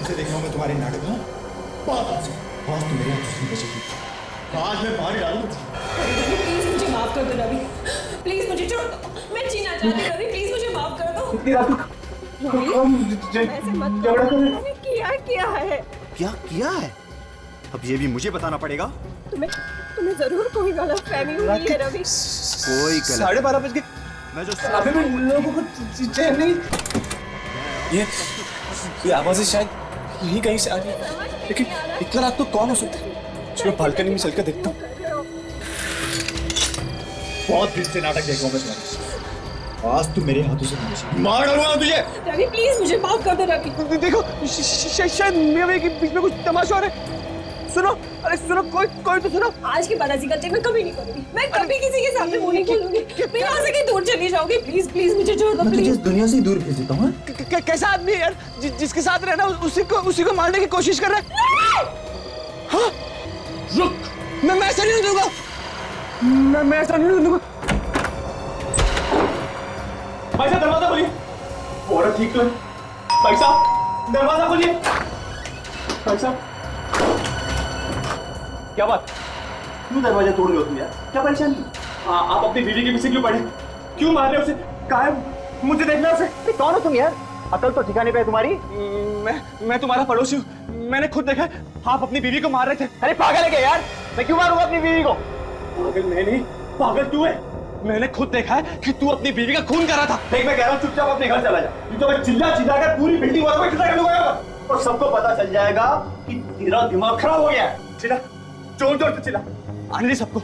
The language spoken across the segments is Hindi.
से देख रहा हूँ मैं तुम्हारे नाटक। हाँ बात आपसे आज तो मेरे हाथ से बचेगी। आज मैं बाहर डालूंगा। प्लीज मुझे माफ कर दो रवि, प्लीज मुझे छोड़ दो, मैं जीना चाहती हूँ रवि, प्लीज मुझे माफ कर दो। इतनी रात को ऐसे मत करो, मैंने किया है। क्या किया है? अब ये भी मुझे बताना पड़ेगा। तुम्हें जरूर कोई गलतफहमी हुई है रवि। कोई गलत 12:30 बज गए। मैं जो अभी भी लोगों को चैन नहीं। ये आवाजें शायद यहीं कहीं से आ रही है, लेकिन इतना रात को कौन हो सकता है? चलो बालकनी में चल कर देखता हूँ। बहुत दिन से नाटक देख रहा हूँ मैं तुम्हारा। आज तू मेरे हाथों से मार डालूंगा तुझे। रवि प्लीज मुझे माफ कर दो रवि। देखो शायद मेरे के बीच में कुछ तमाशा हो रहा है। सुनो, अरे सुनो, कोई तो सुनो। आज के बाद ऐसी गलती मैं कभी नहीं करूंगी। मैं कभी किसी के सामने मुंह नहीं खोलूंगी। मैं यहाँ से कहीं दूर चली जाऊंगी। प्लीज प्लीज मुझे छोड़ दो। मैं तुझे प्लीज इस दुनिया से ही दूर भेज देता हूँ। कैसा आदमी है यार जिसके साथ रहना उसी को मारने की कोशिश कर रहा है। हाँ रुक, मैं ऐसा नहीं दूंगा। मैं ऐसा नहीं दूंगा। भाई साहब दरवाजा खोलिए। औरत ठीक तो है। भाई साहब दरवाजा खोलिए। भाई साहब क्या बात? क्यों दरवाजा तोड़ रहे हो तुम यार? क्या परेशानी? आप अपनी बीवी के पीछे क्यों पड़े? क्यों मार रहे हो उसे? काहे मुझे देखना उसे? कौन हो तुम यार? अकल तो ठिकाने पे है तुम्हारी? मैं तुम्हारा पड़ोसी हूँ। मैंने खुद देखा आप अपनी बीवी को मार रहे थे। अरे पागल है क्या यार? मैं क्यों मारूंगा अपनी बीवी को? पागल मैं नहीं, पागल तू है। मैंने खुद देखा है कि तू अपनी बीवी का खून कर रहा था। देख मैं कह रहा हूँ चुपचाप अपने घर चला जा। नहीं तो मैं चिल्ला कर पूरी बिल्डिंग वालों को इकट्ठा कर लूंगा यहाँ पर। और सबको पता चल जाएगा कि तेरा दिमाग खराब हो गया है। चिल्ला, जोर जोर से चिल्ला। आने दे सबको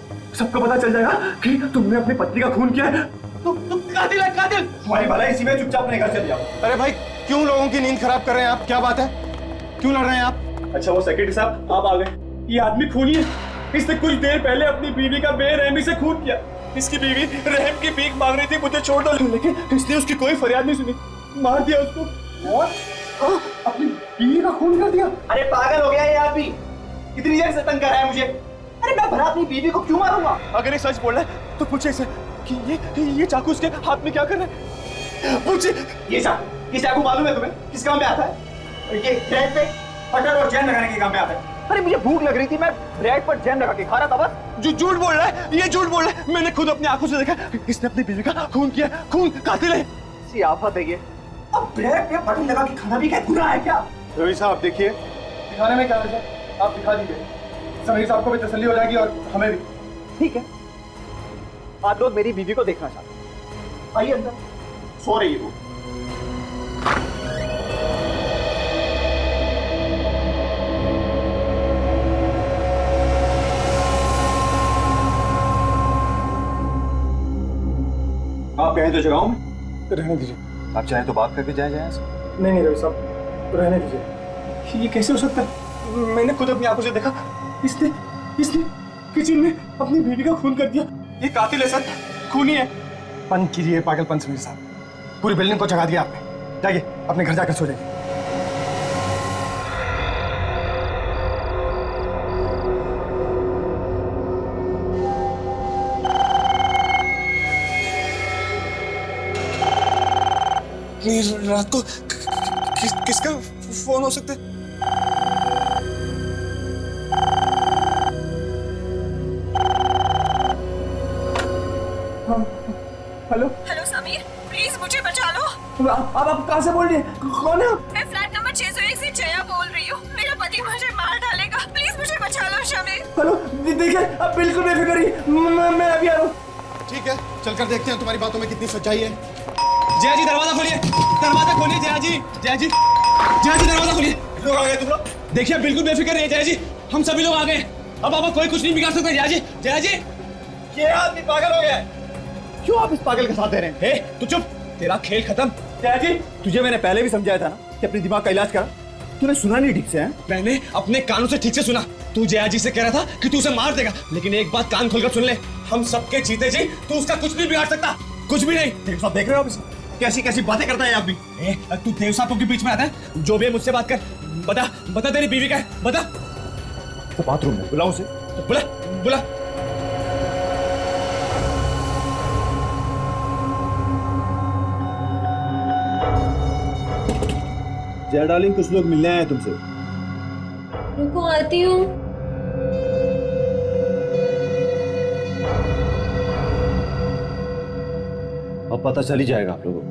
पता चल जाएगा कि तुमने अपनी पत्नी का खून किया है। तुम कातिल है, कातिल। तुम्हारी भलाई इसी में चुपचाप अपने घर चले जाओ। अरे भाई क्यों लोगों की नींद खराब कर रहे हैं आप? क्या बात है? क्यों लड़ रहे हैं आप? अच्छा वो सेक्रेटरी साहब आप आ गए। ये आदमी खूनी है। इसने कुछ देर पहले अपनी बीवी का बेरहमी से खून किया। इसकी बीवी रहम की भीख मांग रही थी मुझे छोड़ दो, लेकिन इसने उसकी कोई फरियाद नहीं सुनी, मार दिया उसको। और अपनी बीवी का खून कर दिया। अरे पागल हो गया ये आदमी। इतनी देर से तंग कर रहा है मुझे। अरे मैं भला अपनी बीवी को क्यों मारूंगा? अगर ये सच बोल रहा है तो पूछे इसे कि ये चाकू उसके हाथ में क्या कर रहा है? पूछे। ये चाकू मालूम है तुम्हें किस काम में आता है? ये ब्रेड पे बटर और जैम लगाने के काम में आता है। अरे मुझे भूख लग रही थी, मैं ब्रेड पर जैम लगा के खा रहा था बस। जो झूठ बोल रहा है, ये झूठ बोल रहा है। मैंने खुद अपनी आंखों से देखा, इसने अपनी बीवी का खून किया। खून, कातिल है। सी आफत है ये। अब ब्रेड पे बटर लगा के खाना भी क्या गुनाह है क्या? रवि साहब देखिए, दिखाने में क्या है, आप दिखा दीजिए। समीर साहब को भी तसल्ली हो जाएगी और हमें भी। ठीक है, आप लोग मेरी बीवी को देखना चाहते हैं, आइए अंदर। सो रही है वो। आप कहें तो जगाओ में। रहने दीजिए। आप चाहे तो बात करके जाए नहीं रवि साहब, रहने दीजिए। ये कैसे हो सकता है? मैंने खुद अपनी आंखों से देखा, इसने किचन में अपनी बीवी का खून कर दिया। ये कातिल है सर, खूनी है। बंद कीजिए पागलपन समीर साहब। पूरी बिल्डिंग को जगा दिया आपने। जाइए अपने घर जाकर सो जाइए। रात को किसका फोन हो सकता है? हेलो हेलो समीर, प्लीज मुझे बचा लो। आप कहाँ से बोल रही हैं? कौन है आप? मैं फ्लैट नंबर 601 से जया बोल रही हूँ। मेरा पति मुझे मार डालेगा, प्लीज मुझे बचा लो समीर। हेलो देखिए, आप बिल्कुल बेफिक्र रहिए, मैं अभी आ रहा हूँ। ठीक है, चलकर देखते हैं तुम्हारी बातों में कितनी सच्चाई है। जया जी दरवाजा खोलिए, दरवाजा खोलिए। जया जी दरवाजा खोलिए। लोग आ गए तुम लोग? देखिए बिल्कुल बेफिक्र रहिए जया जी, हम सभी लोग आ गए। अब आप कोई कुछ नहीं बिगाड़ सकता। जया जी ये आदमी पागल हो गया है। क्यों आप इस पागल के साथ दे रहे हैं? हे तू चुप, तेरा खेल खत्म। जया जी तुझे मैंने पहले भी समझाया था ना कि अपने दिमाग का इलाज करा। तूने सुना नहीं ठीक से है? मैंने अपने कानों से ठीक से सुना। तू जया जी से कह रहा था कि तू उसे मार देगा, लेकिन एक बात कान खोलकर सुन ले, हम सबके जीते जी तू उसका कुछ नहीं बिगाड़ सकता, कुछ भी नहीं। देव साहब देख रहे हो आप कैसी कैसी बातें करता है आदमी। तू देव साहब के बीच में आता है? जो भी है मुझसे बात कर। बता तेरी बीवी का है, बता। वो बाथरूम में, बुलाओ उसे। बुला। जया डार्लिंग, कुछ लोग मिलने आए हैं तुमसे। रुको आती हूँ। अब पता चल ही जाएगा आप लोगों को।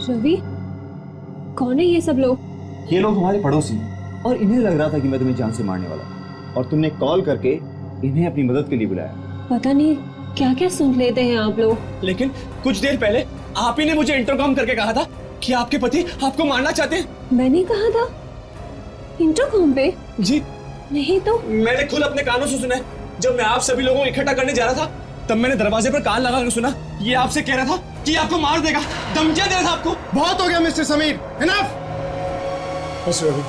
रवि, कौन है ये सब लोग? ये लोग हमारे पड़ोसी हैं और इन्हें लग रहा था कि मैं तुम्हें जान से मारने वाला हूं, और तुमने कॉल करके इन्हें अपनी मदद के लिए बुलाया। पता नहीं क्या क्या सुन लेते हैं आप लोग। लेकिन कुछ देर पहले आप ही ने मुझे इंटरकॉम करके कहा था कि आपके पति आपको मारना चाहते हैं। मैंने कहा था इंटरकॉम पे? जी नहीं तो। मैंने खुद अपने कानों से सुना है। जब मैं आप सभी लोगों को इकट्ठा करने जा रहा था तब मैंने दरवाजे पर कान लगा कर सुना। ये आपसे कह रहा था कि आपको मार देगा, धमकियां दे रहा था आपको। बहुत हो गया mister Sameer, enough. Mister Ravi,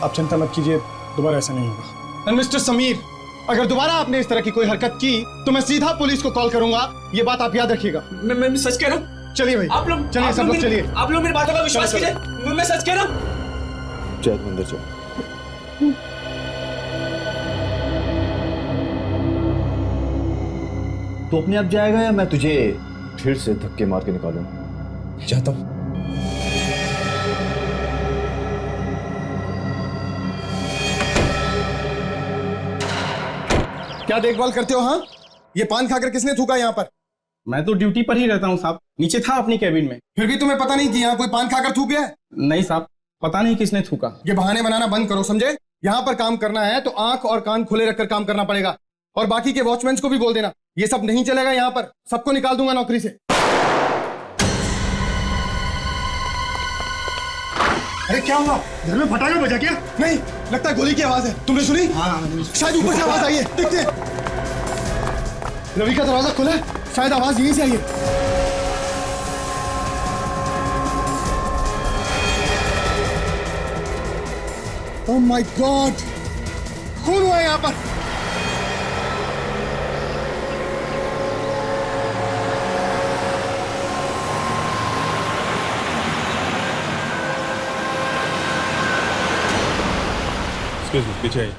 आप चिंता मत कीजिए, दोबारा ऐसा नहीं होगा। मिस्टर समीर, अगर दोबारा आपने इस तरह की कोई हरकत की तो मैं सीधा पुलिस को कॉल करूंगा, ये बात आप याद रखिएगा। मैं सच कह रहा हूँ। चलिए भाई, आप लोग चलिए, सब लोग चलिए। आप लोग मेरी बातों का विश्वास कीजिए, मैं सच कह रहा हूँ। चल अंदर चल। तो अपने आप जाएगा या मैं तुझे फिर से धक्के मार के निकालूं? जाता हूं। क्या देखभाल करते हो? हाँ, ये पान खाकर किसने थूका यहाँ पर? मैं तो ड्यूटी पर ही रहता हूँ साहब, नीचे था अपनी कैबिन में। फिर भी तुम्हें पता नहीं कि यहाँ कोई पान खाकर थूक गया है? नहीं साहब, पता नहीं किसने थूका। ये बहाने बनाना बंद करो, समझे? यहाँ पर काम करना है तो आंख और कान खुले रखकर काम करना पड़ेगा। और बाकी के वॉचमैन को भी बोल देना, ये सब नहीं चलेगा यहाँ पर, सबको निकाल दूंगा नौकरी से। अरे क्या हुआ? घर में फटाका बजा क्या? नहीं, लगता है गोली की आवाज है। तुमने सुनी? हाँ, शायद ऊपर से आवाज आई है, देखते हैं। रवि का दरवाजा खुला है, शायद आवाज यहीं से आई है। ओह माय गॉड, खून हुआ है यहाँ पर। पीछे आइए।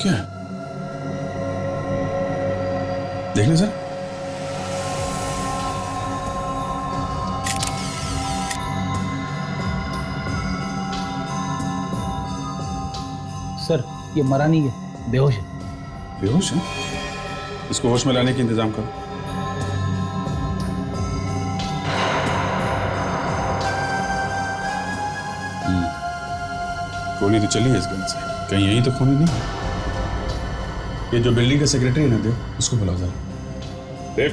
क्या है? देख लें सर। सर, ये मरा नहीं है, बेहोश है। बेहोश है? इसको होश में लाने का इंतजाम करो। गोली तो चली है इस गन से, कहीं यही तो खूनी नहीं है। ये जो बिल्डिंग का सेक्रेटरी है ना देव, उसको बुलाओ जरा। देव।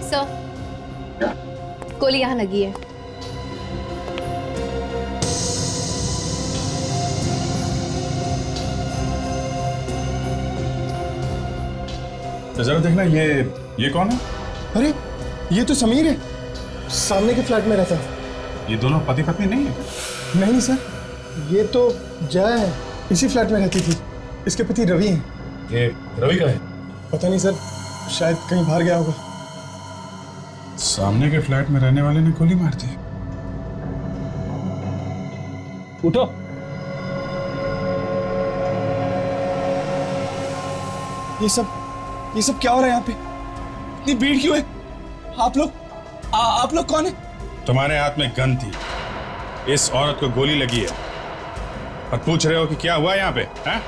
सर, गोली यहाँ लगी है। तो जरा देखना ये कौन है? अरे ये तो समीर है, सामने के फ्लैट में रहता है। ये दोनों पति पत्नी नहीं है? नहीं सर, ये तो जया है, इसी फ्लैट में रहती थी। इसके पति रवि हैं। ये रवि का है? पता नहीं सर, शायद कहीं बाहर गया होगा। सामने के फ्लैट में रहने वाले ने गोली मार दी। उठो। ये सब क्या हो रहा है यहाँ पे? इतनी भीड़ क्यों है? आप लोग कौन है? तुम्हारे हाथ में गन थी, इस औरत को गोली लगी है और पूछ रहे हो कि क्या हुआ यहाँ पे? हैं?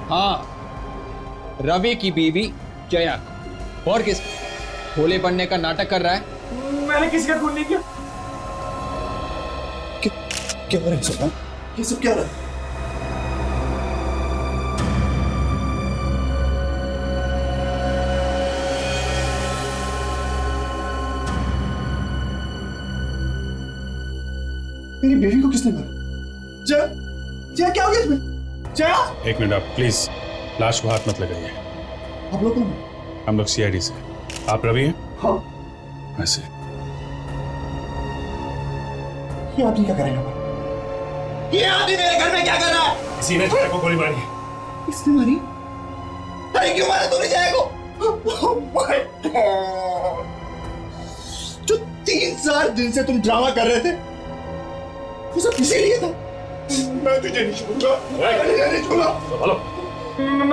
हाँ, रवि की बीवी जया। और किस भोले बनने का नाटक कर रहा है? मैंने किसी का खून नहीं किया। क्या हो रहा है सब? ये सब क्या हो रहा है? मेरी बेबी को किसने मारा? जया क्या हो गया इसमें? जया, एक मिनट आप प्लीज लाश को हाथ मत लगाइए। आप लोग कौन? हम लोग सीआईडी से। आप रवि हैं? हाँ। ऐसे ये आदमी क्या कर रहा है? ये आदमी मेरे घर में क्या कर रहा है? किसी ने जया को गोली मारी है। इसने मारी? अरे क्यों मारा तूने जया को? Oh my God! जो 3-4 दिन से तुम ड्रामा कर रहे थे, वो सब इसीलिए था। मैं तुझे नहीं छोड़ूंगा। मैं तुझे नहीं छोड़ूंगा।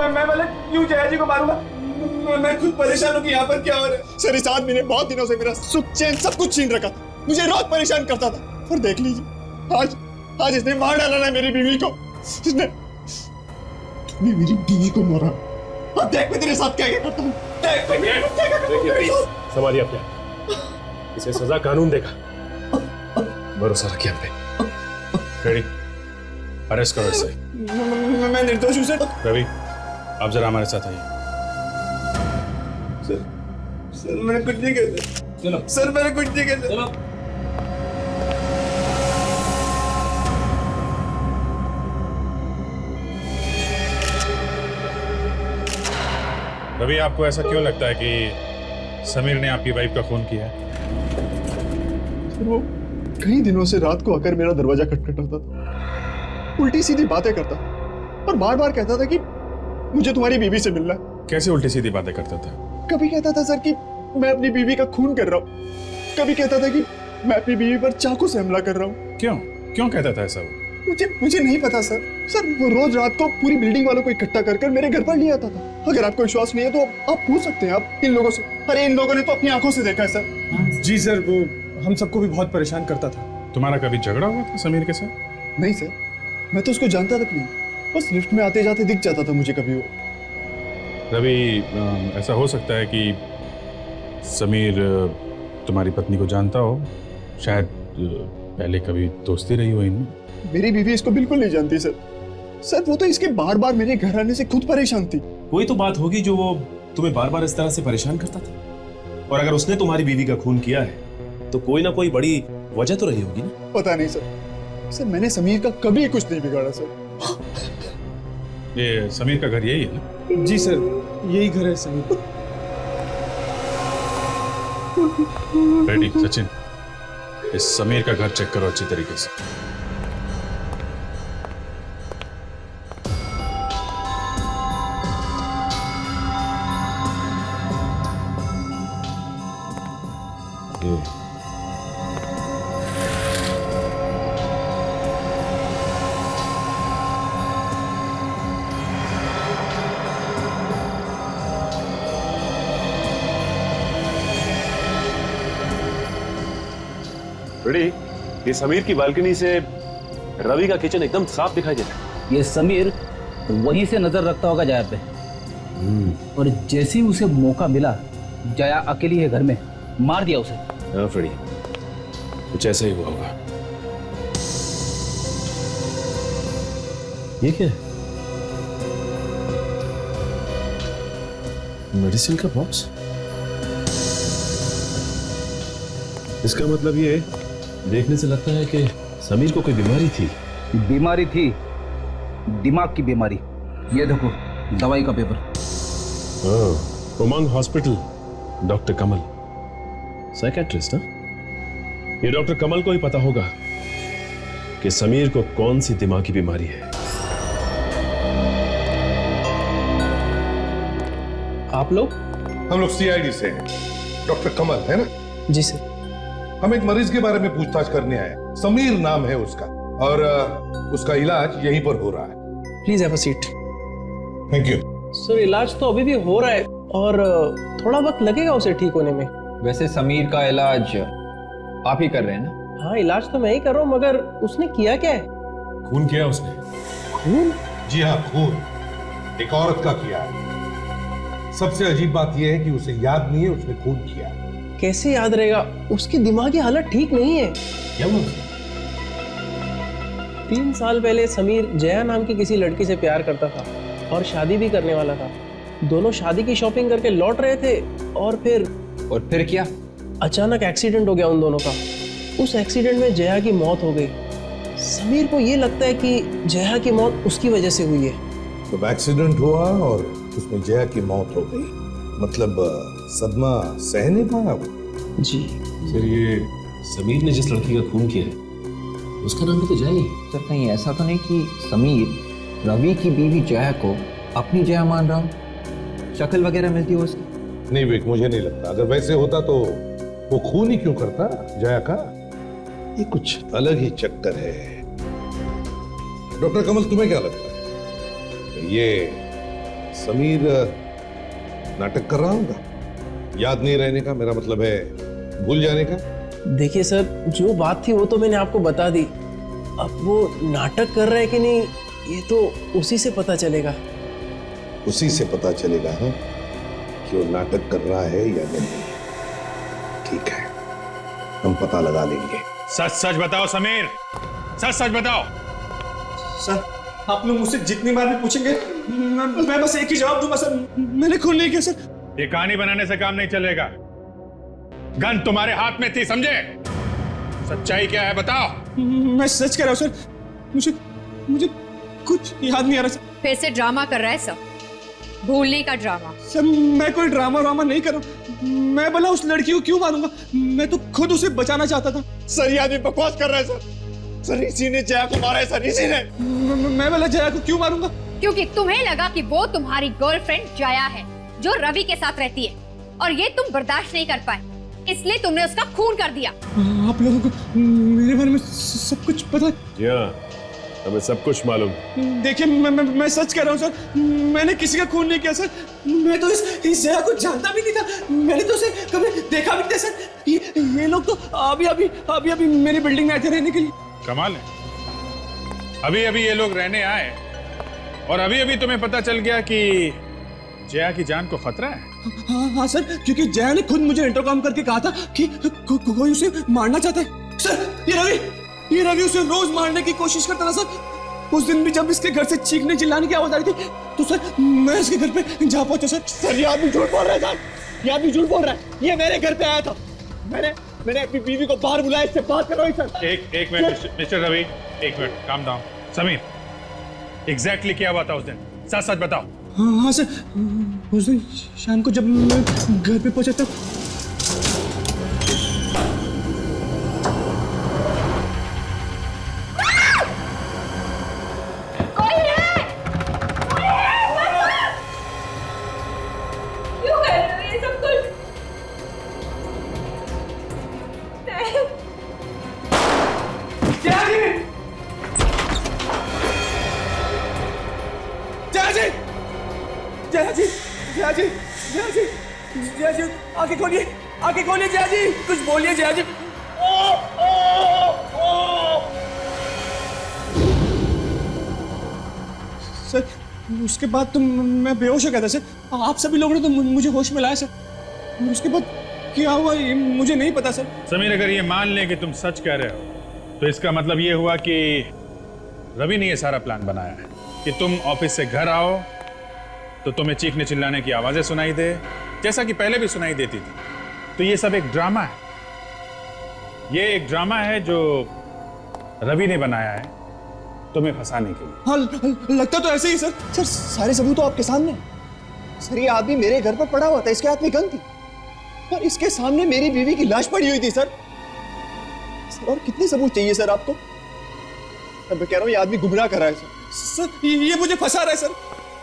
मैं वाले क्यों जया जी को मारूंगा? मैं खुद परेशान हूँ कि यहाँ पर क्या हो रहा है। सर, इस आदमी ने बहुत दिनों से मेरा सुख चैन सब कुछ छीन रखा था। मुझे रोज परेशान करता था। और देख लीजिए, आज इसने मार डाला ना मेरी बीवी को। इसने मेरी बीवी को मारा। अब देख मैं तेरे साथ क्या करता हूँ। संभालिए अपने, इसे सजा कानून देगा। भरोसा रखिए हम पे। रेडी, अरेस्ट करो इसे। मैं निर्दोष हूँ सर। रवि, आप जरा हमारे साथ आइए। सर मैंने कुछ नहीं किया। चलो सर, मैंने कुछ नहीं किया। चलो रवि, आपको ऐसा क्यों लगता है कि समीर ने आपकी वाइफ का खून किया है? वो कई दिनों से रात को आकर मेरा दरवाजा खटखटाता था, उल्टी सीधी बातें करता और बार बार कहता था कि मुझे तुम्हारी बीवी से मिलना है। कैसे उल्टी सीधी बातें करता था? कभी कहता था सर कि मैं अपनी बीवी का खून कर रहा हूँ, कभी कहता था कि मैं अपनी बीवी पर चाकू से हमला कर रहा हूँ। क्यों क्यों कहता था ऐसा? मुझे नहीं पता सर। वो रोज रात को पूरी बिल्डिंग वालों को इकट्ठा कर मेरे घर पर ले आता था। अगर आपको विश्वास नहीं है तो आप पूछ सकते हैं आप इन लोगों से। अरे इन लोगों ने तो अपनी आंखों से देखा है सर। जी सर, वो हम सबको भी बहुत परेशान करता था। तुम्हारा कभी झगड़ा हुआ था समीर के साथ? नहीं सर, मैं तो उसको जानता तक नहीं, बस लिफ्ट में आते जाते दिख जाता था मुझे कभी वो। रवि, ऐसा हो सकता है कि समीर तुम्हारी पत्नी को जानता हो, शायद पहले कभी दोस्ती रही हो इनमें। मेरी बीवी इसको बिल्कुल नहीं जानती सर। वो तो इसके बार बार मेरे घर आने से खुद परेशान थी। कोई तो बात होगी जो वो तुम्हें बार बार इस तरह से परेशान करता था। और अगर उसने तुम्हारी बीवी का खून किया है तो कोई ना कोई बड़ी वजह तो रही होगी ना। पता नहीं सर, मैंने समीर का कभी कुछ नहीं बिगाड़ा सर। ये समीर का घर यही है ना? जी सर, यही घर है समीर। रेडी सचिन, इस समीर का घर चेक करो अच्छी तरीके से। रेडी, ये समीर की बालकनी से रवि का किचन एकदम साफ दिखाई देता है। ये समीर वहीं से नजर रखता होगा जया पे। और जैसे ही उसे मौका मिला, जया अकेली है घर में, मार दिया उसे। हाँ फ्रेडी, कुछ ऐसा ही हुआ होगा। ये क्या है? मेडिसिन का बॉक्स? इसका मतलब ये देखने से लगता है कि समीर को कोई बीमारी थी। बीमारी थी, दिमाग की बीमारी। ये देखो दवाई का पेपर। उमंग हॉस्पिटल, डॉक्टर कमल, साइकेट्रिस्ट। ना ये डॉक्टर कमल को ही पता होगा कि समीर को कौन सी दिमागी बीमारी है। आप लोग? हम लोग सीआईडी से हैं। डॉक्टर कमल है ना? जी सर। हम एक मरीज के बारे में पूछताछ करने आए। समीर नाम है उसका और उसका इलाज यहीं पर हो रहा है। Please have a seat. Thank you sir. इलाज तो अभी भी हो रहा है और थोड़ा वक्त लगेगा उसे ठीक होने में। वैसे समीर का इलाज आप ही कर रहे हैं ना? हाँ, इलाज तो मैं ही कर रहा हूँ, मगर उसने किया क्या है? खून किया उसने। खून? जी हाँ, खून एक औरत का किया है। सबसे अजीब बात यह है कि उसे याद नहीं है उसने खून किया। कैसे याद रहेगा? उसकी दिमागी हालत ठीक नहीं है। क्या हुआ? 3 साल पहले समीर जया नाम की किसी लड़की से प्यार करता था और शादी भी करने वाला था। दोनों शादी की शॉपिंग करके लौट रहे थे और फिर क्या? अचानक एक्सीडेंट हो गया उन दोनों का। उस एक्सीडेंट में जया की मौत हो गई। समीर को ये लगता है कि जया की मौत उसकी वजह से हुई है। तो एक्सीडेंट हुआ और उसमें जया की मौत हो गई, मतलब सदमा सह नहीं पाया वो। जी सर, ये समीर ने जिस लड़की का खून किया है उसका नाम भी तो जया ही। सर कहीं ऐसा तो नहीं कि समीर रवि की बीवी जया को अपनी जया मान रहा हो? शक्ल वगैरह मिलती हो उसकी? नहीं विक, मुझे नहीं लगता। अगर वैसे होता तो वो खून ही क्यों करता जया का। ये कुछ अलग ही चक्कर है। डॉक्टर कमल, तुम्हें क्या लगता है? ये समीर नाटक कर रहा होगा, याद नहीं रहने का, मेरा मतलब है भूल जाने का। देखिए सर, जो बात थी वो तो मैंने आपको बता दी। अब वो नाटक कर रहा है कि नहीं ये तो उसी से पता चलेगा। उसी से पता चलेगा है कि वो नाटक कर रहा है या नहीं। ठीक है, हम पता लगा लेंगे। सच सच बताओ समीर, सच सच बताओ। सर, आप लोग मुझसे जितनी बार भी पूछेंगे मैं बस एक ही जवाब दूंगा सर, मैंने खून नहीं किया सर। ये कहानी बनाने से काम नहीं चलेगा। गन तुम्हारे हाथ में थी, समझे? सच्चाई क्या है बताओ। मैं सच कह रहा हूँ सर, मुझे कुछ याद नहीं आ रहा सर। फिर से ड्रामा कर रहा है सब, भूलने का ड्रामा। सर मैं कोई ड्रामा नहीं कर रहा हूँ। मैं भला उस लड़की को क्यों मारूंगा? मैं तो खुद उसे बचाना चाहता था। सर ये आदमी बकवास कर रहा है सर। सर इसी ने जया को मारा है सर, इसी ने। मैं भला जया को क्यों मारूंगा? क्योंकि तुम्हें लगा कि वो तुम्हारी गर्लफ्रेंड जया है जो रवि के साथ रहती है, और ये तुम बर्दाश्त नहीं कर पाए, इसलिए तुमने उसका खून कर दिया। आप लोगों को मेरे बारे में सब कुछ पता है? हमें सब कुछ मालूम। देखिए मैं सच कह रहा हूँ सर, मैंने किसी का खून नहीं किया सर। मैं तो इस जया को जानता भी नहीं था, मैंने तो उसे कभी देखा भी नहीं था सर। ये लोग तो अभी मेरी बिल्डिंग में आए थे रहने के लिए। कमाल है, अभी अभी ये लोग रहने आए और अभी अभी तुम्हें पता चल गया कि जया की जान को खतरा है। हाँ सर, क्योंकि जया ने खुद मुझे इंटरकॉम करके कहा था कि कोई उसे मारना चाहता है। सर ये रवि उसे रोज मारने की कोशिश करता था सर। उस दिन भी जब इसके घर से चीखने चिल्लाने की आवाज आ रही थी तो सर मैं इसके घर पे जा पहुंचा सर। सर ये आदमी झूठ बोल रहा है सर, ये आदमी झूठ बोल रहा है। ये मेरे घर पे आया था, मैंने अपनी बीवी को बाहर बुलाया, इससे बात करवाई सर। एक मिनट मिस्टर रवि, एक minute, calm down. Sameer, exactly क्या हुआ था उस दिन? सच सच बताओ। हाँ सर, उस दिन शाम को जब मैं घर पे पहुंचा तब जया जी, आंखें खोलिए जया जी, कुछ बोलिए जया जी। सर उसके बाद तो मैं बेहोश हो गया था सर। आप सभी लोगों ने तो मुझे होश में लाया सर। उसके बाद क्या हुआ ये मुझे नहीं पता सर। समीर, अगर ये मान लें कि तुम सच कह रहे हो तो इसका मतलब ये हुआ कि रवि ने ये सारा प्लान बनाया है कि तुम ऑफिस से घर आओ तो तुम्हें चीखने चिल्लाने की आवाजें सुनाई दे, जैसा कि पहले भी सुनाई देती थी। तो ये सब एक ड्रामा है, ये एक ड्रामा है जो रवि ने बनाया है तुम्हें फंसाने के लिए। हाँ लगता तो ऐसे ही सर। सर सारे सबूत तो आपके सामने। सर ये आदमी मेरे घर पर पड़ा हुआ था, इसके हाथ में गन थी और इसके सामने मेरी बीवी की लाश पड़ी हुई थी सर। और कितने सबूत चाहिए सर आपको? मैं कह रहा हूँ ये आदमी गुमराह कर रहा है सर। ये मुझे फंसा रहा है सर।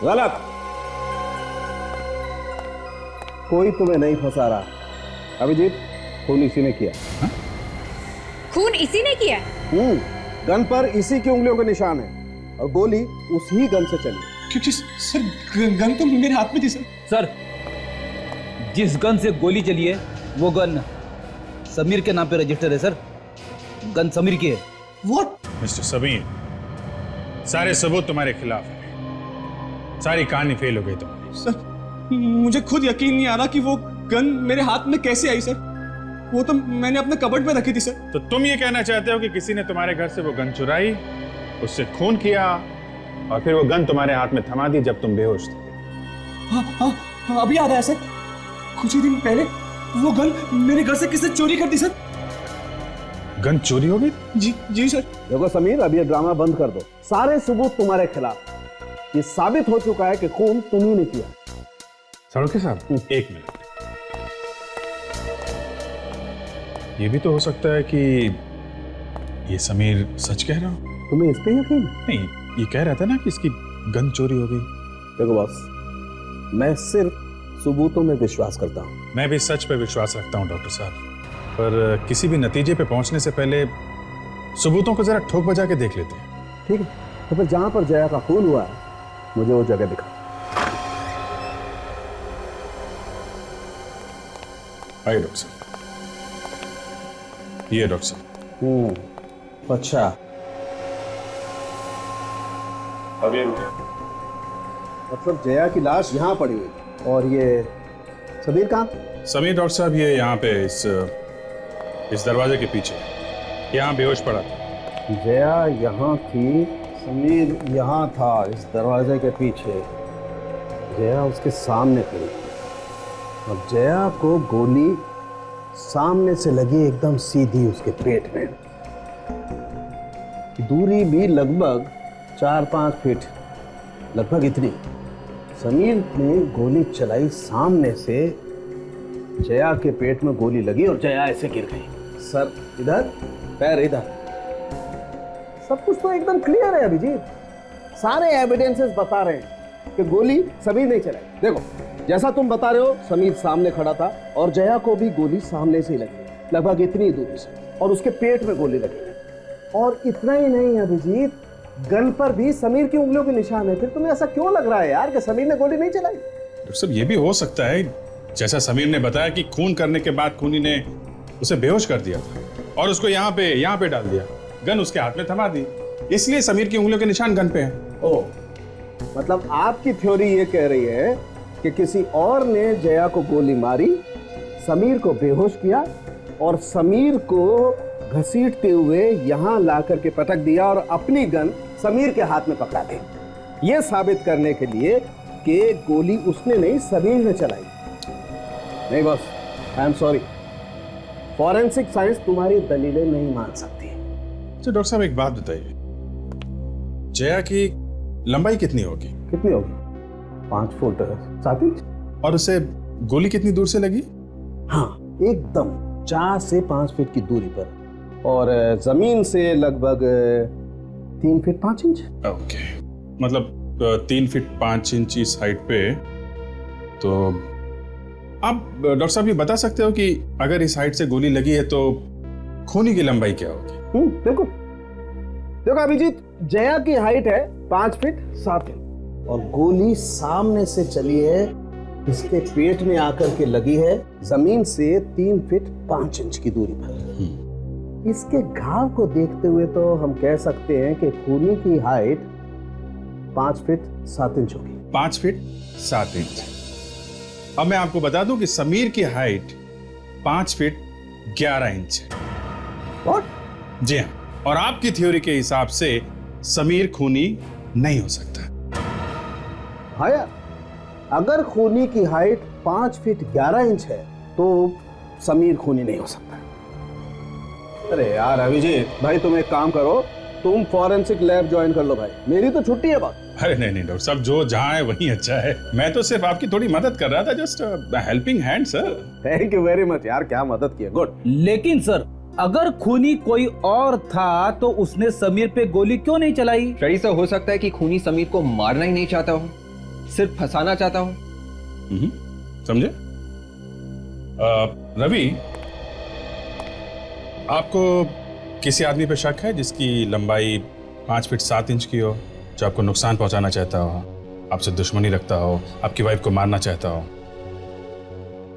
गलत, कोई तुम्हें नहीं फंसा रहा। अभिजीत, खून इसी ने किया। हा? खून इसी ने किया? गन पर इसी की उंगलियों के निशान है और गोली उसी गन से चली। क्योंकि सर गन तो मेरे हाथ में थी सर। सर जिस गन से गोली चली है वो गन समीर के नाम पे रजिस्टर है सर। गन समीर की है। What? मिस्टर समीर, सारे सबूत तुम्हारे खिलाफ है, सारी कहानी फेल हो गई तुम्हारी। सर मुझे खुद यकीन नहीं आ रहा कि वो गन मेरे हाथ में कैसे आई सर। वो तो मैंने अपने कबर्ड में रखी थी सर। तो तुम ये कहना चाहते हो कि किसी ने तुम्हारे घर से वो गन चुराई, उससे खून किया और फिर वो गन तुम्हारे हाथ में थमा दी जब तुम बेहोश थे? हाँ अभी याद आया सर। कुछ ही दिन पहले वो गन मेरे घर से किसने चोरी कर दी सर। गन चोरी हो गई? जी जी सर। देखो समीर, अब ये ड्रामा बंद कर दो। सारे सबूत तुम्हारे खिलाफ। ये साबित हो चुका है कि खून तुम्ही ने किया। साड़ोके साहब, एक मिनट। ये भी तो हो सकता है कि ये समीर सच कह रहा हो। तुम्हें इस पे यकीन है? नहीं, ये कह रहा था ना कि इसकी गन चोरी हो गई। देखो बॉस, मैं सिर्फ सबूतों में विश्वास करता हूँ। मैं भी सच पे विश्वास रखता हूँ डॉक्टर साहब, पर किसी भी नतीजे पे पहुंचने से पहले सबूतों को जरा ठोक बजा के देख लेते हैं। ठीक है, तो फिर जहां पर जया का खून हुआ है, मुझे वो जगह दिखा। आइए डॉक्टर साहब। ये डॉक्टर साहब। अच्छा, अब ये मतलब जया की लाश यहाँ पड़ी हुई और ये समीर कहाँ? समीर डॉक्टर साहब ये यहाँ पे इस दरवाजे के पीछे यहाँ बेहोश पड़ा था। जया यहाँ थी, समीर यहाँ था इस दरवाजे के पीछे। जया उसके सामने खड़ी थी और जया को गोली सामने से लगी, एकदम सीधी उसके पेट में। दूरी भी लगभग 4-5 फीट, लगभग इतनी। समीर ने गोली चलाई सामने से, जया के पेट में गोली लगी और जया ऐसे गिर गई। सर इधर, पैर इधर। सब कुछ तो एकदम क्लियर है अभिजीत। सारे एविडेंसेस बता रहे हैं कि गोली समीर ने चलाई। देखो, जैसा तुम बता रहे हो, समीर सामने खड़ा था और जया को भी गोली सामने से ही लगी, लगभग इतनी दूरी से, और उसके पेट में गोली लगी। और इतना ही नहीं अभिजीत, गन पर भी समीर की उंगलियों के निशान है। फिर तुम्हें ऐसा क्यों लग रहा है यार कि समीर ने गोली नहीं चलाई? डॉक्टर साहब, ये भी हो सकता है जैसा समीर ने बताया कि खून करने के बाद खूनी ने उसे बेहोश कर दिया था और उसको यहाँ पे डाल दिया, गन उसके हाथ में थमा दी, इसलिए समीर की उंगलियों के निशान गन पे हैं। ओह, मतलब आपकी थ्योरी ये कह रही है कि किसी और ने जया को गोली मारी, समीर को बेहोश किया और समीर को घसीटते हुए यहाँ ला करके पटक दिया और अपनी गन समीर के हाथ में पकड़ा दी, ये साबित करने के लिए कि गोली उसने नहीं, समीर ने चलाई। नहीं boss, I am sorry, forensic science तुम्हारी दलीलें नहीं मान सकती। तो डॉक्टर साहब एक बात बताइए, जया की लंबाई कितनी होगी? कितनी होगी? 5 फुट 7 इंच। और उसे गोली कितनी दूर से लगी? हाँ, एकदम 4 से 5 फीट की दूरी पर, और जमीन से लगभग 3 फीट 5 इंच। ओके, मतलब 3 फीट 5 इंच इस हाइट पे। तो आप डॉक्टर साहब ये बता सकते हो कि अगर इस हाइट से गोली लगी है तो खूनी की लंबाई क्या होगी? देखो अभिजीत, जया की हाइट है 5 फीट 7 इंच और गोली सामने से चली है, इसके पेट में आकर के लगी है जमीन से 3 फीट 5 इंच की दूरी पर। इसके घाव को देखते हुए तो हम कह सकते हैं कि खूनी की हाइट 5 फीट 7 इंच होगी। 5 फीट 7 इंच। अब मैं आपको बता दूं कि समीर की हाइट 5 फीट 11 इंच है। What? जी हाँ, और आपकी थ्योरी के हिसाब से समीर खूनी नहीं हो सकता। हाँ यार, अगर खूनी की हाइट 5 फीट 11 इंच है तो समीर खूनी नहीं हो सकता। अरे यार अभिजीत भाई, तुम एक काम करो, तुम फॉरेंसिक लैब ज्वाइन कर लो भाई, मेरी तो छुट्टी है बात। अरे नहीं डॉक्टर साहब, जो जहां है वहीं अच्छा है। मैं तो सिर्फ आपकी थोड़ी मदद कर रहा था, just helping hand sir. Thank you very much यार, क्या मदद की है, गुड। लेकिन सर, अगर खूनी कोई और था तो उसने समीर पे गोली क्यों नहीं चलाई? शरीर से हो सकता है कि खूनी समीर को मारना ही नहीं चाहता हो, सिर्फ फंसाना चाहता हो। समझे? रवि, आपको किसी आदमी पे शक है जिसकी लंबाई 5 फीट 7 इंच की हो, जो आपको नुकसान पहुंचाना चाहता हो, आपसे दुश्मनी रखता हो, आपकी वाइफ को मारना चाहता हो?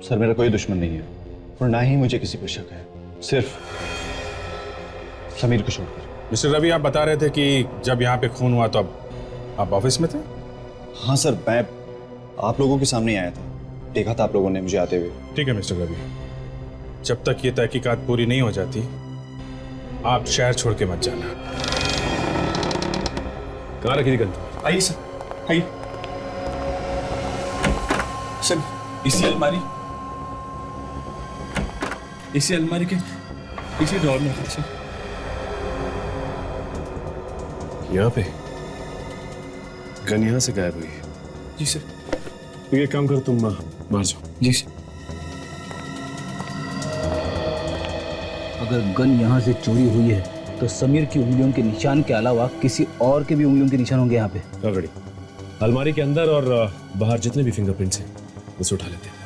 सर, मेरा कोई दुश्मन नहीं है और ना ही मुझे किसी पे शक है, सिर्फ समीर को छोड़कर। मिस्टर रवि, आप बता रहे थे कि जब यहाँ पे खून हुआ तो आप ऑफिस में थे? हाँ सर, मैं आप लोगों के सामने आया था, देखा था आप लोगों ने मुझे आते हुए। ठीक है मिस्टर रवि, जब तक ये तहकीकात पूरी नहीं हो जाती आप शहर छोड़ के मत जाना। कहाँ रखी थी गन? आइए सर, आइए सर। इसी अलमारी के इसी ड्रॉर में था सर। यहाँ पे गन यहाँ से गायब हुई है। जी सर। तो ये काम कर, तुम मार जाओ। जी सर। अगर गन यहाँ से चोरी हुई है तो समीर की उंगलियों के निशान के अलावा किसी और के भी उंगलियों के निशान होंगे यहाँ पे। ऑलरेडी अलमारी के अंदर और बाहर जितने भी फिंगरप्रिंट्स हैं उसे उठा लेते हैं।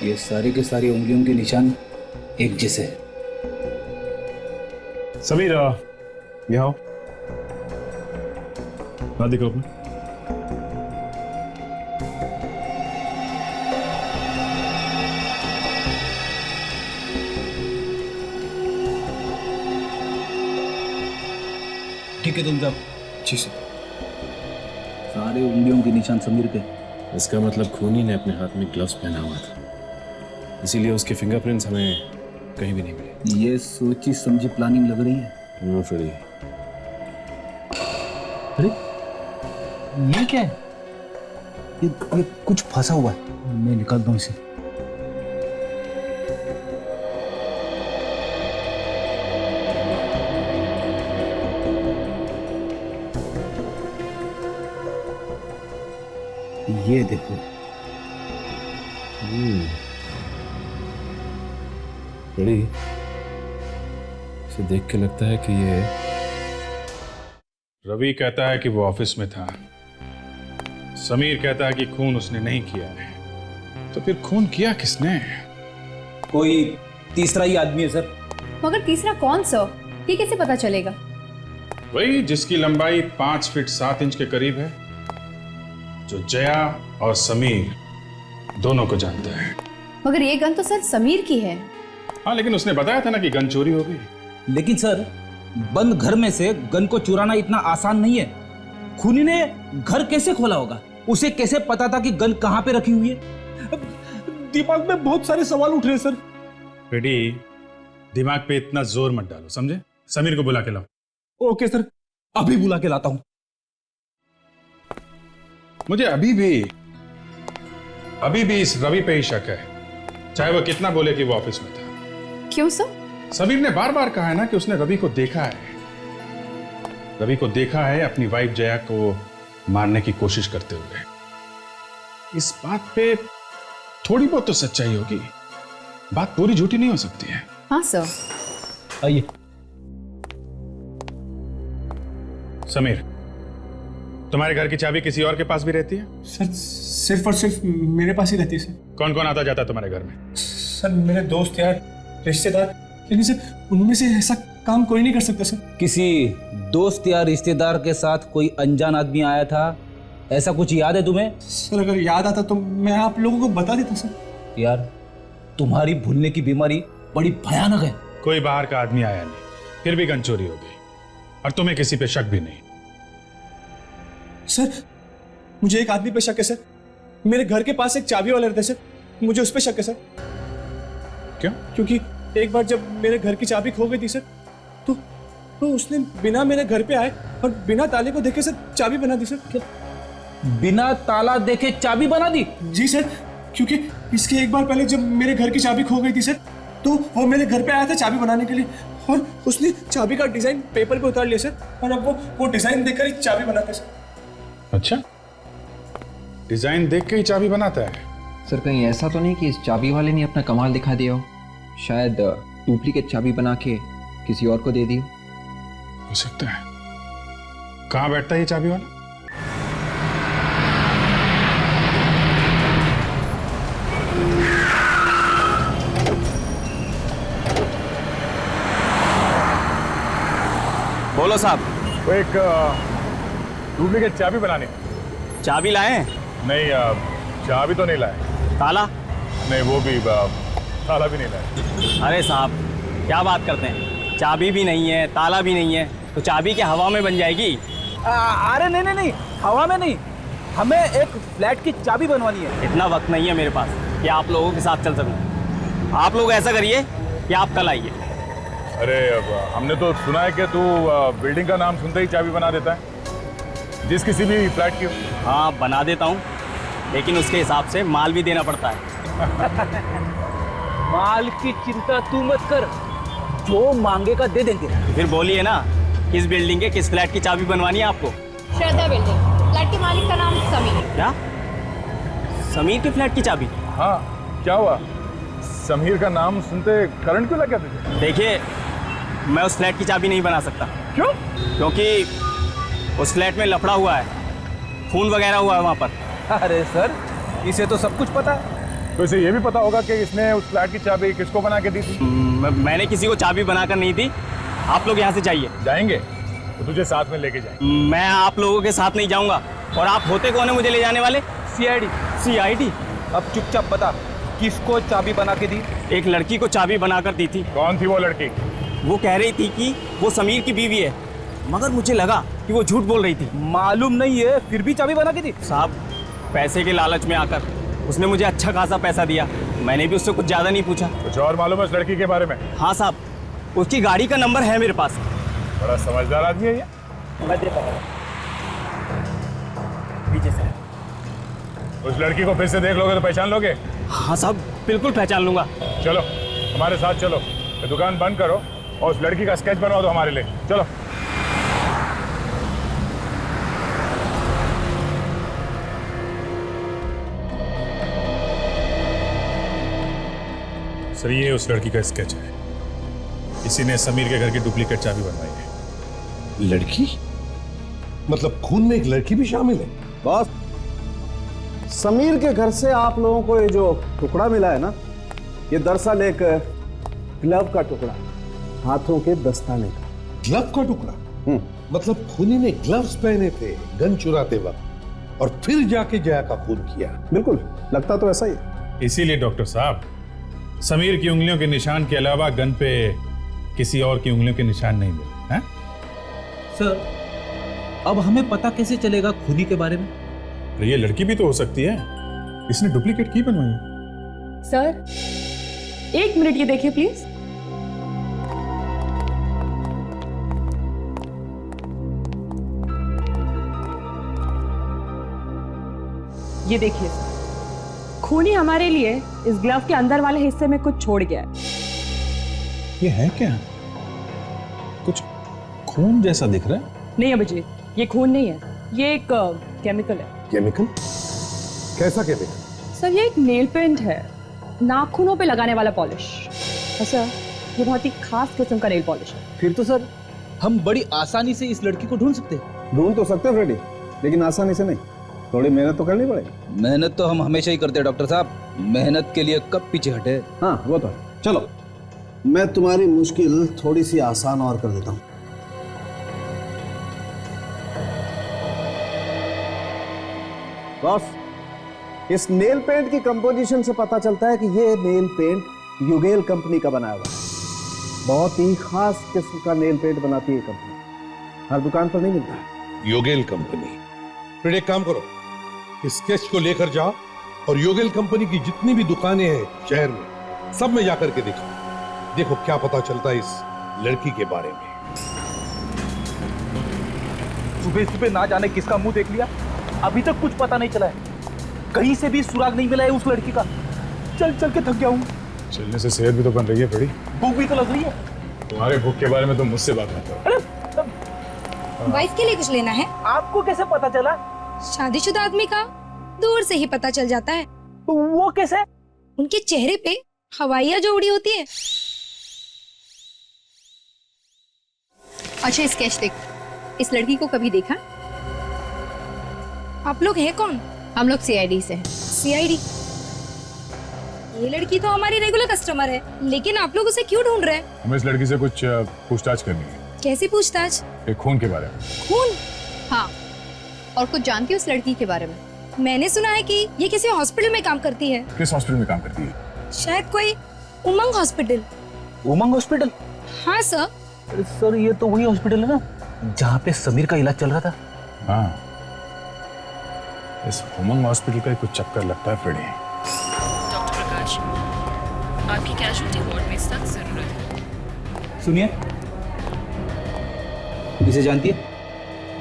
ये सारे के सारे उंगलियों के निशान एक जैसे हैं। समीर यहाँ आओ, हाथ दिखाओ अपना। ठीक है तुम जाओ। जी सर। सारे उंगलियों के निशान समीर के। इसका मतलब खूनी ने अपने हाथ में ग्लव्स पहना हुआ था, इसीलिए उसके फिंगरप्रिंट्स हमें कहीं भी नहीं मिले। ये सोची समझी प्लानिंग लग रही है। No Freddy. अरे ये क्या है? ये कुछ फंसा हुआ है। मैं निकालता हूँ इसे। ये देखो। फ्रेडी, इसे देख के लगता है कि ये रवि कहता है कि वो ऑफिस में था, समीर कहता है कि खून उसने नहीं किया है, तो फिर खून किया किसने? कोई तीसरा ही आदमी है सर। मगर तीसरा कौन सा? ये कैसे पता चलेगा? वही जिसकी लंबाई 5 फीट 7 इंच के करीब है, जो जया और समीर दोनों को जानता है। मगर ये गन तो सर समीर की है। हाँ, लेकिन उसने बताया था ना कि गन चोरी हो गई। लेकिन सर बंद घर में से गन को चुराना इतना आसान नहीं है। खूनी ने घर कैसे खोला होगा? उसे कैसे पता था कि गन कहां पे रखी हुई है? दिमाग में बहुत सारे सवाल उठ रहे हैं सर। रेडी, दिमाग पे इतना जोर मत डालो, समझे? समीर को बुला के लाओ। ओके सर, अभी बुला के लाता हूं। मुझे अभी भी इस रवि पे ही शक है, चाहे वो कितना बोले कि वो ऑफिस में था। क्यों सर? समीर ने बार बार कहा है ना कि उसने रवि को देखा है। रवि को देखा है अपनी वाइफ जया को मारने की कोशिश करते हुए। इस बात पे थोड़ी बहुत तो सच्चाई होगी, बात पूरी झूठी नहीं हो सकती है। हाँ सर। आइए। समीर, तुम्हारे घर की चाबी किसी और के पास भी रहती है? सर सिर्फ और सिर्फ मेरे पास ही रहती है सर। कौन कौन आता जाता है तुम्हारे घर में? सर मेरे दोस्त यार, रिश्तेदार, लेकिन सर उनमें से ऐसा काम कोई नहीं कर सकता सर। किसी दोस्त या रिश्तेदार के साथ कोई अनजान आदमी आया था, ऐसा कुछ याद है तुम्हें? सर अगर याद आता तो मैं आप लोगों को बता देता सर। यार तुम्हारी भूलने की बीमारी बड़ी भयानक है। कोई बाहर का आदमी आया नहीं, फिर भी गन चोरी हो गई, और तुम्हें किसी पे शक भी नहीं। सर मुझे एक आदमी पे शक है सर। मेरे घर के पास एक चाबी वाला रहता है सर, मुझे उस पे शक है सर। क्यों? क्योंकि एक बार जब मेरे घर की चाबी खो गई थी सर, तो उसने बिना मेरे घर पे आए और बिना ताले को देखे सर चाबी बना दी सर। क्या? बिना ताला देखे चाबी बना दी? जी सर, क्योंकि इसके एक बार पहले जब मेरे घर की चाबी खो गई थी सर, तो वो मेरे घर पे आया था चाबी बनाने के लिए, और उसने चाबी का डिजाइन पेपर पे उतार लिया सर, और अब वो डिजाइन देखकर ही चाबी बनाते सर। अच्छा, डिजाइन देख के ही चाबी बनाता है? सर कहीं ऐसा तो नहीं कि इस चाबी वाले ने अपना कमाल दिखा दिया हो? शायद डुप्लीकेट चाबी बना के किसी और को दे दी हो सकता है। कहाँ बैठता है ये चाबी वाला? बोलो साहब। वो एक डुप्लीकेट चाबी बनानी। चाबी लाए? नहीं, चाबी तो नहीं लाए। ताला? नहीं, वो भी ताला भी नहीं लाए। अरे साहब क्या बात करते हैं, चाबी भी नहीं है, ताला भी नहीं है, तो चाबी क्या हवा में बन जाएगी? अरे नहीं, हवा में नहीं, हमें एक फ्लैट की चाबी बनवानी है। इतना वक्त नहीं है मेरे पास कि आप लोगों के साथ चल सकूं। आप लोग ऐसा करिए कि आप कल आइए। अरे हमने तो सुना है कि तू बिल्डिंग का नाम सुनते ही चाबी बना देता है, जिस किसी भी फ्लैट की। हाँ बना देता हूँ, लेकिन उसके हिसाब से माल भी देना पड़ता है। माल की चिंता तू मत कर, जो मांगेगा दे देंगे। फिर बोलिए ना, किस बिल्डिंग के किस फ्लैट की चाबी बनवानी है आपको? श्रद्धा बिल्डिंग, फ्लैट के मालिक का नाम समीर। क्या? समीर के फ्लैट की चाबी? हाँ, क्या हुआ? समीर का नाम सुनते करंट क्यों लग गया तुझे? देखिए, मैं उस फ्लैट की चाबी नहीं बना सकता। क्यों? क्योंकि उस फ्लैट में लफड़ा हुआ है, खून वगैरह हुआ है वहाँ पर। अरे सर, इसे तो सब कुछ पता है। तो इसे ये भी पता होगा कि इसने उस फ्लैट की चाबी किसको बना के दी थी? मैंने किसी को चाबी बनाकर नहीं दी। आप लोग यहाँ से जाइए। जाएंगे तो तुझे साथ में लेके जाएंगे। मैं आप लोगों के साथ नहीं जाऊंगा। और आप होते कौन है मुझे ले जाने वाले? CID। अब चुपचाप बता, किसको चाबी बना के दी? एक लड़की को चाबी बनाकर दी थी। कौन थी वो लड़की? वो कह रही थी कि वो समीर की बीवी है, मगर मुझे लगा कि वो झूठ बोल रही थी। मालूम नहीं है, फिर भी चाबी बना के दी? साहब, पैसे के लालच में आकर उसने मुझे अच्छा खासा पैसा दिया। मैंने भी उससे कुछ ज्यादा नहीं पूछा। कुछ और मालूम है उस लड़की के बारे में? हाँ साहब, उसकी गाड़ी का नंबर है मेरे पास। बड़ा समझदार आदमी है ये। मैं देता हूँ। पीछे से। उस लड़की को फिर से देख लोगे तो पहचान लोगे? हाँ साहब, बिल्कुल पहचान लूंगा। चलो हमारे साथ चलो, ये दुकान बंद करो और उस लड़की का स्केच बनवा दो हमारे लिए। चलो। सर, ये उस लड़की का स्केच है। इसी ने समीर के घर की डुप्लीकेट चाबी बनवाई है। लड़की? मतलब खून में एक लड़की भी शामिल है? बॉस, समीर के घर से आप लोगों को ये जो टुकड़ा मिला है ना, ये दरअसल एक ग्लव का टुकड़ा, हाथों के दस्ताने का। ग्लव का टुकड़ा? मतलब खूनी ने ग्लव्स पहने थे गन चुराते वक्त और फिर जाके जया का खून किया? बिल्कुल, लगता तो ऐसा ही। इसीलिए डॉक्टर साहब, समीर की उंगलियों के निशान के अलावा गन पे किसी और की उंगलियों के निशान नहीं मिले हैं? सर, अब हमें पता कैसे चलेगा खूनी के बारे में? तो ये लड़की भी तो हो सकती है, इसने डुप्लीकेट की बनवाई है। सर, 1 मिनट ये देखिए प्लीज। ये देखिए, खूनी हमारे लिए इस ग्लव के अंदर वाले हिस्से में कुछ छोड़ गया है। ये है क्या? कुछ खून जैसा दिख रहा है। नहीं अभिजीत, ये खून नहीं है, ये एक केमिकल है। केमिकल? कैसा केमिकल? सर, ये एक नेल पेंट है, नाखूनों पे लगाने वाला पॉलिश। सर, ये बहुत ही खास किस्म का नेल पॉलिश है। फिर तो सर, हम बड़ी आसानी से इस लड़की को ढूंढ सकते हैं। ढूंढ तो सकते हैं फ्रेडी, लेकिन आसानी से नहीं, थोड़ी मेहनत तो करनी पड़ेगी। मेहनत तो हम हमेशा ही करते हैं डॉक्टर साहब, मेहनत के लिए कब पीछे हटे। हाँ वो तो है। चलो, मैं तुम्हारी मुश्किल थोड़ी सी आसान और कर देता हूं। बॉस, इस नेल पेंट की कंपोजिशन से पता चलता है कि ये नेल पेंट युगेल कंपनी का बनाया हुआ है। बहुत ही खास किस्म का नेल पेंट बनाती है कंपनी, हर दुकान पर नहीं मिलता है। योगेल कंपनी? फिर एक काम करो, इस स्केच को लेकर जाओ और योगेल कंपनी की जितनी भी दुकानें हैं शहर में, सब में जाकर के देखो क्या पता चलता है इस लड़की के बारे में। सुबह सुबह ना जाने किसका मुंह देख लिया, अभी तक कुछ पता नहीं चला है, कहीं से भी सुराग नहीं मिला है उस लड़की का। चल चल के थक गया हूँ। चलने से सेहत भी तो बन रही है बड़ी। भूख भी तो लग रही है। तुम्हारे भूख के बारे में तो मुझसे बात मत करो। वाइफ के लिए कुछ लेना है? आपको कैसे पता चला? शादीशुदा आदमी का दूर से ही पता चल जाता है। तो वो कैसे? उनके चेहरे पे हवाइयां जो उड़ी होती है। अच्छा, स्केच देख। इस लड़की को कभी देखा? आप लोग हैं कौन? हम लोग CID से हैं। CID? ये लड़की तो हमारी रेगुलर कस्टमर है, लेकिन आप लोग उसे क्यों ढूंढ रहे हैं? हमें इस लड़की से कुछ पूछताछ करनी है। कैसी पूछताछ? ये खून के बारे में। खून? हाँ, और कुछ जानती हो उस लड़की के बारे में? मैंने सुना है कि ये किसी हॉस्पिटल में काम करती है। किस हॉस्पिटल में काम करती है? शायद कोई उमंग हॉस्पिटल। उमंग हॉस्पिटल? हाँ सर। सर ये तो वही हॉस्पिटल है ना जहाँ पे समीर का इलाज चल रहा था। हाँ, इस उमंग हॉस्पिटल का कुछ चक्कर लगता है फ्रेडी। डॉक्टर प्रकाश, आपकी कैजुअल्टी वार्ड में सख्त जरूरत है। सुनिए, इसे जानती है?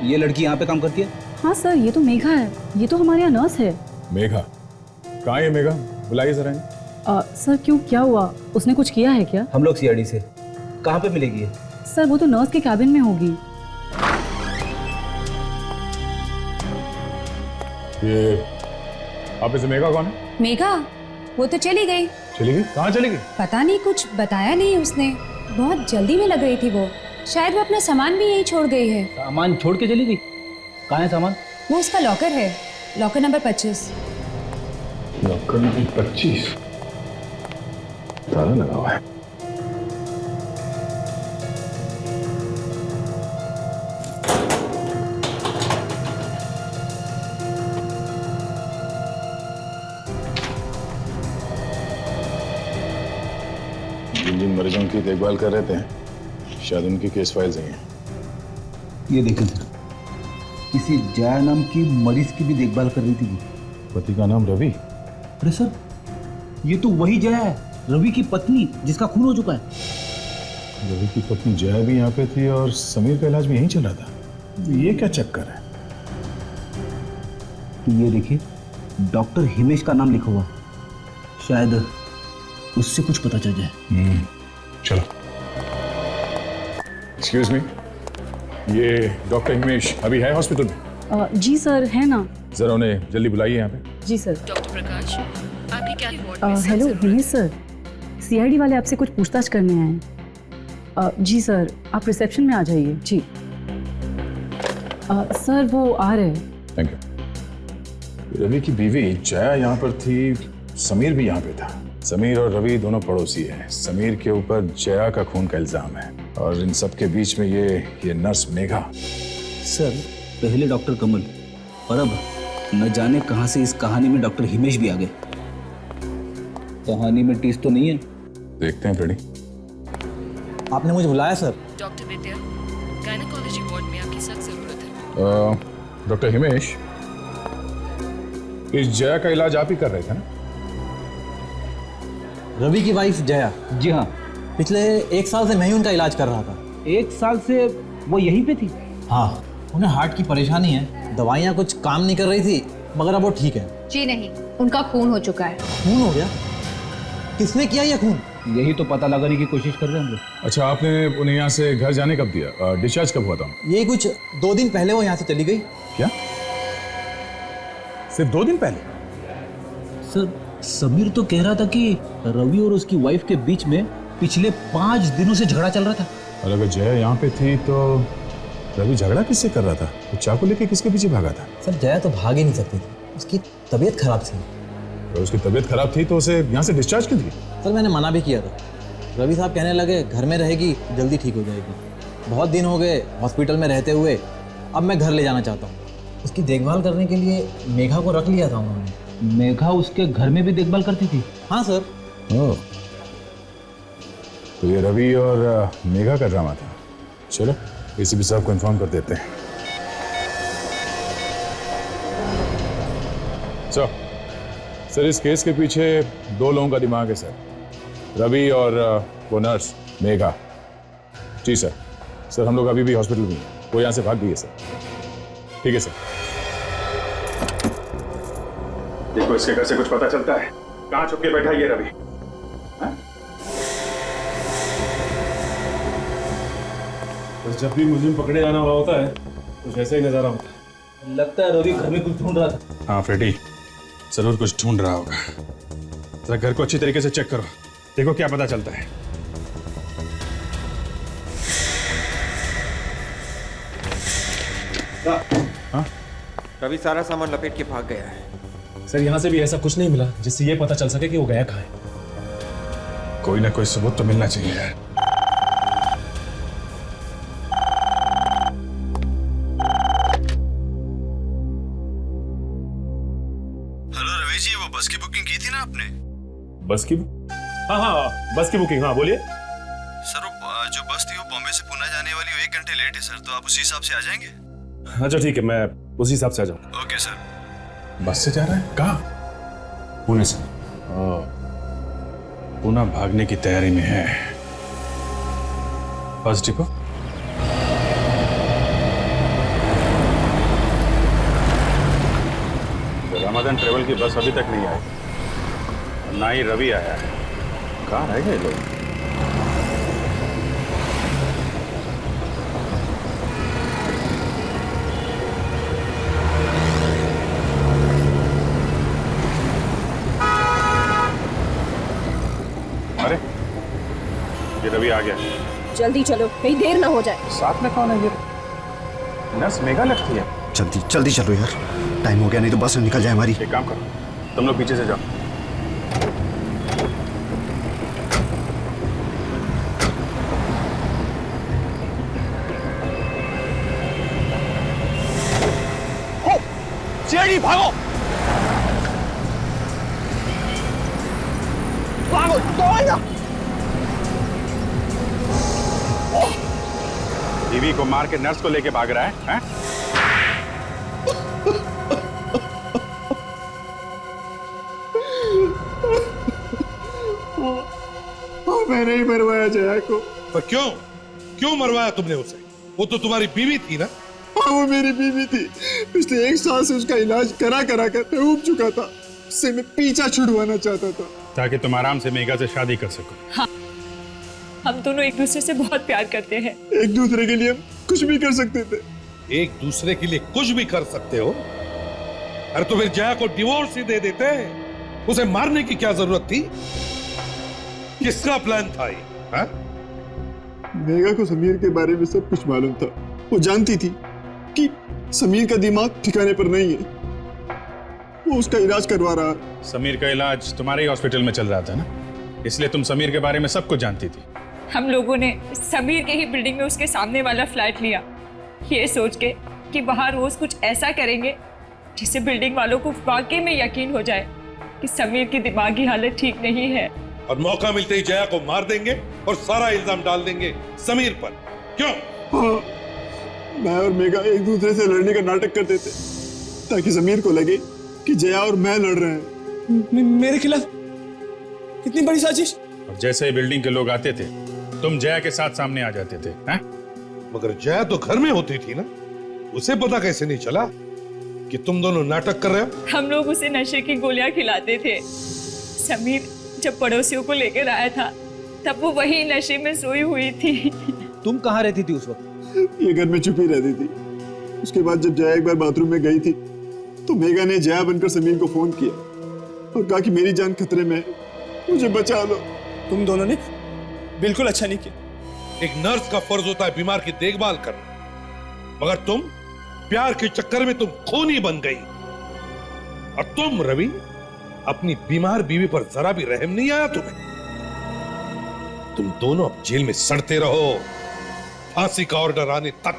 ये लड़की यहाँ पे काम करती है? हाँ सर, ये तो मेघा है। ये तो हमारे यहाँ नर्स है। मेघा? कहाँ है मेघा? बुलाइए जरा इन्हें। सर क्यों, क्या हुआ? उसने कुछ किया है क्या? हम लोग सीआईडी से। कहाँ पे मिलेगी ये? सर वो तो नर्स के कैबिन में होगी। ये आप इसे मेघा कौन है? मेघा? वो तो चली गई। चली गई? कहाँ चली गई? पता नहीं, कुछ बताया नहीं उसने। बहुत जल्दी में लग रही थी वो। शायद वो अपना सामान भी यहीं छोड़ गई है। सामान छोड़ के चली गई? कहाँ है सामान? वो उसका लॉकर है, लॉकर नंबर 25। Locker number 25? ताला लगा हुआ है। जिन मरीजों की देखभाल कर रहे थे शायद उनकी केस फाइल्स हैं। ये देखें सर, किसी जया नाम की मरीज की भी देखभाल कर रही थी वो। पति का नाम रवि? अरे सर, ये तो वही जया है, रवि की पत्नी जिसका खून हो चुका है। रवि की पत्नी जया भी यहाँ पे थी और समीर का इलाज भी यहीं चल रहा था। ये क्या चक्कर है? ये देखिए, डॉक्टर हिमेश का नाम लिखा हुआ, शायद उससे कुछ पता चल जाए। चलो। एक्सक्यूज मी, ये डॉक्टर हिमेश अभी है हॉस्पिटल में? जी सर, है ना। जरा उन्हें जल्दी बुलाइए यहाँ पे। जी सर। डॉक्टर प्रकाश, आपकी क्या वार्ड में हेलो हिमेश सर, सीआईडी वाले आपसे कुछ पूछताछ करने आए हैं। जी सर, आप रिसेप्शन में आ जाइए। जी सर, वो आ रहे हैं। Thank you. रवि की बीवी जया यहाँ पर थी, समीर भी यहाँ पे था। समीर और रवि दोनों पड़ोसी हैं। समीर के ऊपर जया का खून का इल्जाम है और इन सब के बीच में ये नर्स मेघा। सर, पहले डॉक्टर कमल और अब न जाने कहां से इस कहानी में डॉक्टर हिमेश भी आ गए। कहानी में टीस तो नहीं है? देखते हैं फ्रेडी। आपने मुझे बुलाया सर? डॉक्टर विद्या, गायनेकोलॉजी वार्ड में आपकी सख्त जरूरत है। डॉक्टर हिमेश, इस जया का इलाज आप ही कर रहे थे ना? रवि की वाइफ जया? जी हाँ। पिछले 1 साल से मैं ही उनका इलाज कर रहा था। 1 साल से वो यहीं पे थी? हाँ, उन्हें हार्ट की परेशानी है, दवाइयाँ कुछ काम नहीं कर रही थी, मगर अब वो ठीक है। जी नहीं, उनका खून हो चुका है। खून हो गया? किसने किया ये खून? यही तो पता लगाने की कोशिश कर रहे हैं हम लोग। अच्छा, आपने उन्हें यहाँ से घर जाने कब दिया? डिस्चार्ज कब हुआ था? ये कुछ 2 दिन पहले वो यहाँ से चली गई। क्या? सिर्फ 2 दिन पहले? सर, समीर तो कह रहा था कि रवि और उसकी वाइफ के बीच में पिछले 5 दिनों से झगड़ा चल रहा था। और अगर जया यहाँ पे थी तो रवि झगड़ा किससे कर रहा था? वो चाकू लेके किसके पीछे भागा था? सर, जया तो भाग ही नहीं सकती थी, उसकी तबीयत खराब थी। तो उसकी तबीयत खराब थी तो उसे यहाँ से डिस्चार्ज क्यों दिया? सर, मैंने मना भी किया था। रवि साहब कहने लगे घर में रहेगी, जल्दी ठीक हो जाएगी। बहुत दिन हो गए हॉस्पिटल में रहते हुए, अब मैं घर ले जाना चाहता हूँ। उसकी देखभाल करने के लिए मेघा को रख लिया था उन्होंने। मेघा उसके घर में भी देखभाल करती थी? हाँ सर। ओह, तो ये रवि और मेघा का ड्रामा था। चलो, एसीपी साहब को इन्फॉर्म कर देते हैं। सर, इस केस के पीछे 2 लोगों का दिमाग है सर, रवि और वो नर्स मेघा। जी सर। सर, हम लोग अभी भी हॉस्पिटल में हैं, वो यहाँ से भाग गई है सर। ठीक है सर। देखो, इसके घर से कुछ पता चलता है। कहाँ छुप के बैठा ये रवि? बस जब भी मुझे पकड़े जाना हुआ होता है कुछ ऐसा ही नजारा होता है। लगता है रवि घर में कुछ ढूंढ रहा था। हाँ फ्रेडी, जरूर कुछ ढूंढ रहा होगा। जरा घर को अच्छी तरीके से चेक करो, देखो क्या पता चलता है। हाँ? रवि सारा सामान लपेट के भाग गया है। सर, यहाँ से भी ऐसा कुछ नहीं मिला जिससे ये पता चल सके कि वो गया कहाँ है। कोई ना कोई सबूत तो मिलना चाहिए यार। बस की? हाँ हाँ, बस की बुकिंग। हाँ बोलिए सर। जो बस थी वो बॉम्बे से पुणे जाने वाली, 1 घंटे लेट है सर, तो आप उसी हिसाब से आ जाएंगे? अच्छा ठीक है, मैं उसी हिसाब से आ जाऊँ। Okay sir. बस से जा रहा है? कहाँ? पुणे से। पुणे भागने की तैयारी में है। Bus depot? रामाधन ट्रेवल की बस अभी तक नहीं आई, ना ही रवि आया है। कहाँ रह गए लोग? अरे ये रवि आ गया। जल्दी चलो, कहीं देर ना हो जाए। साथ में कौन है ये? नर्स मेघा लगती है। जल्दी जल्दी चलो यार, टाइम हो गया, नहीं तो बस निकल जाए हमारी। एक काम करो, तुम लोग पीछे से जाओ। सीआईडी भागो, भागो, तो आएगा। बीवी को मार के नर्स को लेके भाग रहा है, हैं? मैंने ही मरवाया जया को। पर क्यों? क्यों मरवाया तुमने उसे? वो तो तुम्हारी बीवी थी ना? हाँ, वो मेरी बीवी थी। पिछले 1 साल से उसका इलाज करा करा कर मैं ऊब चुका था। उससे मैं पीछा छुड़वाना चाहता था ताकि तुम आराम से मेघा से शादी कर सको। हाँ, हम दोनों एक दूसरे से बहुत प्यार करते हैं। एक दूसरे के लिए हम कुछ भी कर सकते थे। एक दूसरे के लिए कुछ भी कर सकते हो? अरे तो फिर जया को डिवोर्स ही दे देते। उसे मारने की क्या जरूरत थी? किसका प्लान था ये? हाँ? मेघा को समीर के बारे में सब कुछ मालूम था। वो जानती थी कि समीर का दिमाग ठिकाने पर नहीं है। वो उसका इलाज करवा रहा। समीर का इलाज तुम्हारे ही हॉस्पिटल में चल रहा था ना, इसलिए तुम समीर के बारे में सब कुछ जानती थी। हम लोगों ने समीर के ही बिल्डिंग में उसके सामने वाला फ्लैट लिया, ये सोच के कि वहां रोज कुछ ऐसा करेंगे जिससे बिल्डिंग वालों को वाकई में यकीन हो जाए कि समीर की दिमागी हालत ठीक नहीं है। और मौका मिलते ही जया को मार देंगे और सारा इल्जाम डाल देंगे समीर पर। क्यों? हाँ, मैं और मेघा एक दूसरे से लड़ने का नाटक करते थे ताकि समीर को लगे कि जया और मैं लड़ रहे हैं मेरे खिलाफ। कितनी बड़ी साजिश। और जैसे ही बिल्डिंग के लोग आते थे तुम जया के साथ सामने आ जाते थे, हैं? मगर जया तो घर में होती थी ना, उसे पता कैसे नहीं चला कि तुम दोनों नाटक कर रहे हो? हम लोग उसे नशे की गोलियां खिलाते थे। समीर जब पड़ोसियों को लेकर आया था तब वो वही नशे में सोई हुई थी। तुम कहाँ रहती थी उस वक्त? ये घर में छुपी रहती थी। उसके बाद जब जया एक बार बाथरूम में गई थी तो मेघा ने जया बनकर समीर को फोन किया और कहा कि मेरी जान खतरे में है, मुझे बचा लो। तुम दोनों ने बिल्कुल अच्छा नहीं किया। एक नर्स का फर्ज होता है बीमार की देखभाल करना, मगर तुम प्यार के चक्कर में तुम खूनी बन गई। और तुम रवि, अपनी बीमार बीवी पर जरा भी रहम नहीं आया तुम्हें? तुम दोनों अब जेल में सड़ते रहो फांसी का ऑर्डर आने तक।